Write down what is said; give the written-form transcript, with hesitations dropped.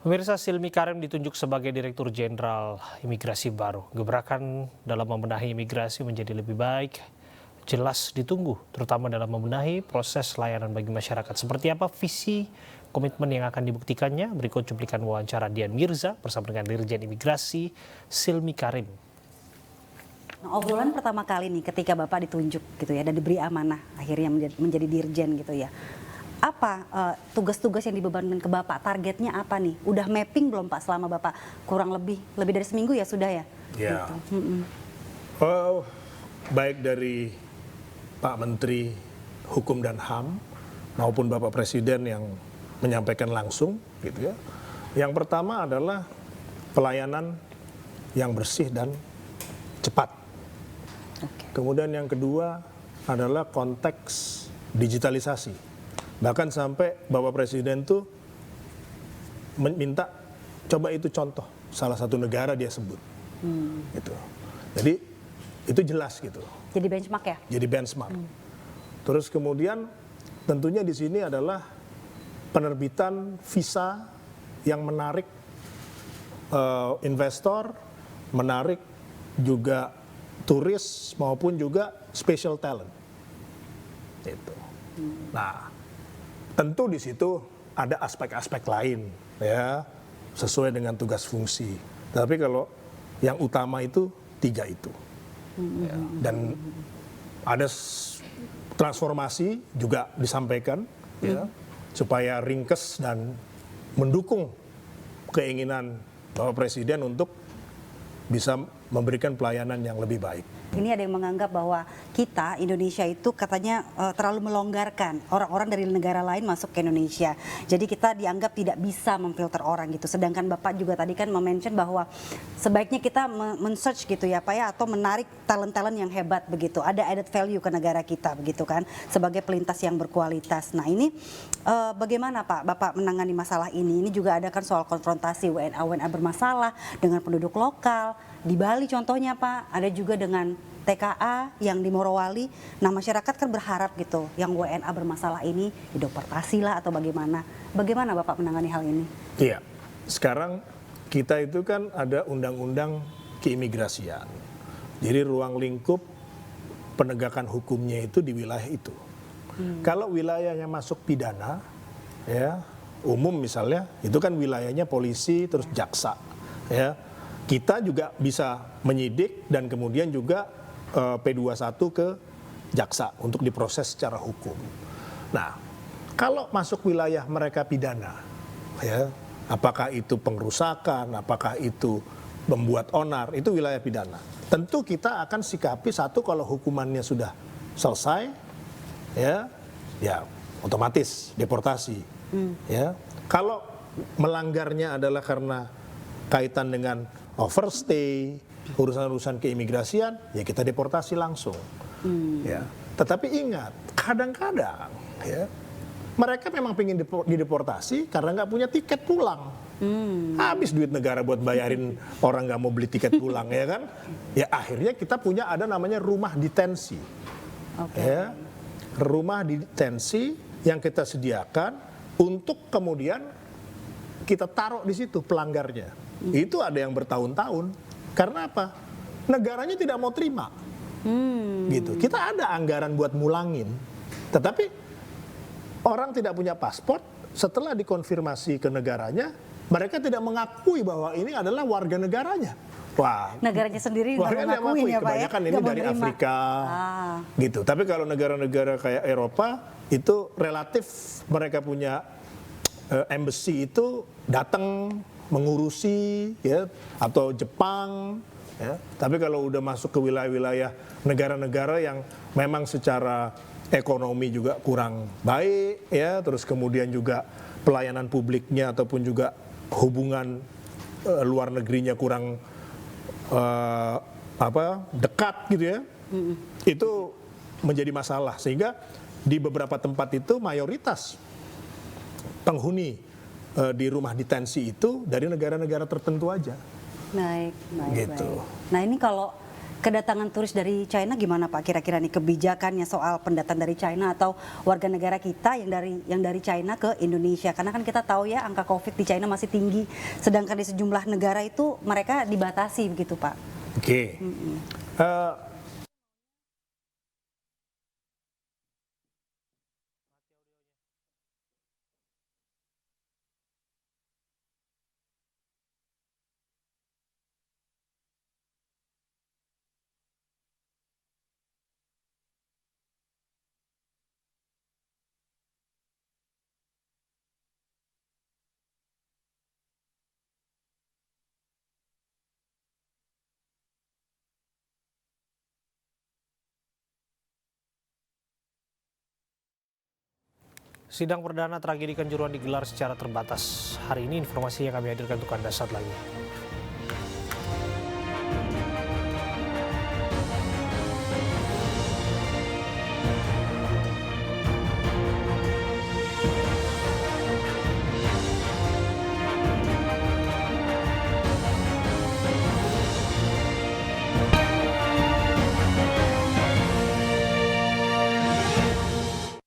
Pemirsa, Silmi Karim ditunjuk sebagai Direktur Jenderal Imigrasi baru. Gebrakan dalam membenahi imigrasi menjadi lebih baik, jelas ditunggu, terutama dalam membenahi proses layanan bagi masyarakat. Seperti apa visi komitmen yang akan dibuktikannya? Berikut cuplikan wawancara Dian Mirza bersama dengan Dirjen Imigrasi Silmi Karim. Nah, obrolan pertama kali nih ketika Bapak ditunjuk gitu ya dan diberi amanah akhirnya menjadi dirjen gitu ya. Apa tugas-tugas yang dibebankan ke Bapak? Targetnya apa nih? Udah mapping belum Pak selama Bapak kurang lebih dari seminggu ya sudah ya? Ya. Gitu. Baik dari Pak Menteri Hukum dan HAM maupun Bapak Presiden yang menyampaikan langsung gitu ya. Yang pertama adalah pelayanan yang bersih dan cepat. Kemudian yang kedua adalah konteks digitalisasi. Bahkan sampai Bapak Presiden tuh minta coba itu contoh salah satu negara dia sebut. Gitu. Jadi itu jelas gitu. Jadi benchmark ya? Jadi benchmark. Terus kemudian tentunya di sini adalah penerbitan visa yang menarik investor, menarik juga turis maupun juga special talent. Itu. Nah, tentu di situ ada aspek-aspek lain ya sesuai dengan tugas fungsi. Tapi kalau yang utama itu 3 itu. Ya. Dan ada transformasi juga disampaikan ya supaya ringkes dan mendukung keinginan Bapak Presiden untuk bisa memberikan pelayanan yang lebih baik. Ini ada yang menganggap bahwa kita Indonesia itu katanya terlalu melonggarkan orang-orang dari negara lain masuk ke Indonesia. Jadi kita dianggap tidak bisa memfilter orang gitu. Sedangkan Bapak juga tadi kan mention bahwa sebaiknya kita men-search gitu ya Pak ya, atau menarik talent-talent yang hebat begitu. Ada added value ke negara kita begitu kan sebagai pelintas yang berkualitas. Nah ini bagaimana Pak Bapak menangani masalah ini? Ini juga ada kan soal konfrontasi WNA bermasalah dengan penduduk lokal. Di Bali contohnya Pak, ada juga dengan TKA yang di Morowali. Nah masyarakat kan berharap gitu, yang WNA bermasalah ini dideportasi lah atau bagaimana. Bagaimana Bapak menangani hal ini? Iya, sekarang kita itu kan ada undang-undang keimigrasian. Jadi ruang lingkup penegakan hukumnya itu di wilayah itu. Kalau wilayahnya masuk pidana, ya umum misalnya, itu kan wilayahnya polisi terus jaksa, ya. Kita juga bisa menyidik dan kemudian juga P21 ke jaksa untuk diproses secara hukum. Nah, kalau masuk wilayah mereka pidana, ya, apakah itu pengerusakan, apakah itu membuat onar, itu wilayah pidana. Tentu kita akan sikapi satu kalau hukumannya sudah selesai, ya otomatis deportasi. Ya, kalau melanggarnya adalah karena kaitan dengan overstay, urusan-urusan keimigrasian, ya kita deportasi langsung. Ya. Tetapi ingat, kadang-kadang ya, mereka memang ingin dideportasi karena nggak punya tiket pulang. Habis duit negara buat bayarin orang nggak mau beli tiket pulang, ya kan? Ya akhirnya kita punya ada namanya rumah detensi. Ya, rumah detensi yang kita sediakan untuk kemudian kita taruh di situ pelanggarnya. Itu ada yang bertahun-tahun. Karena apa? Negaranya tidak mau terima. Gitu. Kita ada anggaran buat mulangin. Tetapi orang tidak punya paspor, setelah dikonfirmasi ke negaranya, mereka tidak mengakui bahwa ini adalah warga negaranya. Wah, negaranya sendiri warga tidak mengakui. ya Pak ya? Kebanyakan ini dari Afrika. Gitu. Tapi kalau negara-negara kayak Eropa, itu relatif mereka punya embassy itu datang mengurusi, ya, atau Jepang, ya. Tapi kalau udah masuk ke wilayah-wilayah negara-negara yang memang secara ekonomi juga kurang baik, ya, terus kemudian juga pelayanan publiknya ataupun juga hubungan luar negerinya kurang dekat gitu ya, itu menjadi masalah. Sehingga di beberapa tempat itu mayoritas penghuni di rumah detensi itu dari negara-negara tertentu aja. Baik. Gitu. Nah ini kalau kedatangan turis dari China gimana Pak kira-kira nih kebijakannya soal pendatang dari China atau warga negara kita yang dari China ke Indonesia? Karena kan kita tahu ya angka Covid di China masih tinggi, sedangkan di sejumlah negara itu mereka dibatasi begitu Pak. Oke. Eh, Sidang perdana tragedi Kanjuruhan digelar secara terbatas. Hari ini informasi yang kami hadirkan untuk Anda saat lagi.